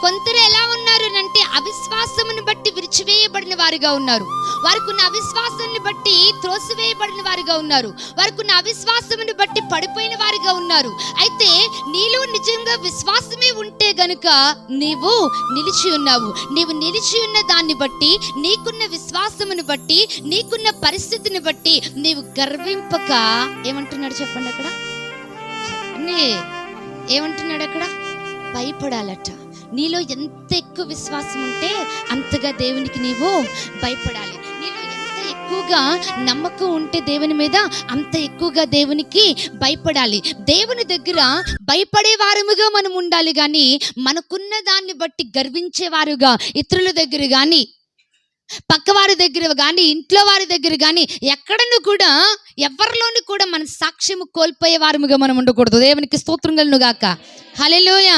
కొందరు ఎలా ఉన్నారు అంటే అవిశ్వాసమును బట్టి విరిచివేయబడిన వారిగా ఉన్నారు. వారికి ఉన్న అవిశ్వాసాన్ని బట్టి త్రోసివేయబడిన వారిగా ఉన్నారు. వారికి ఉన్న అవిశ్వాసమును బట్టి పడిపోయిన వారిగా ఉన్నారు. అయితే నీలో నిజంగా విశ్వాసమే ఉంటే గనుక నీవు నిలిచి ఉన్నావు. నీవు నిలిచి ఉన్న దాన్ని బట్టి, నీకున్న విశ్వాసమును బట్టి, నీకున్న పరిస్థితిని బట్టి నీవు గర్వింపక ఏమంటున్నాడు చెప్పండి అక్కడ, ఏమంటున్నాడు అక్కడ, భయపడాలట. నీలో ఎంత ఎక్కువ విశ్వాసం ఉంటే అంతగా దేవునికి నీవు భయపడాలి. నీలో ఎంత ఎక్కువగా నమ్మకం ఉంటే దేవుని మీద అంత ఎక్కువగా దేవునికి భయపడాలి. దేవుని దగ్గర భయపడే వారముగా మనం ఉండాలి, కానీ మనకున్న దాన్ని బట్టి గర్వించేవారుగా ఇతరుల దగ్గర కానీ, పక్కవారి దగ్గర కానీ, ఇంట్లో వారి దగ్గర కానీ, ఎక్కడను కూడా ఎవరిలోని కూడా మన సాక్ష్యము కోల్పోయే వారముగా మనం ఉండకూడదు. దేవునికి స్తోత్రం కలుగును గాక. హల్లెలూయా.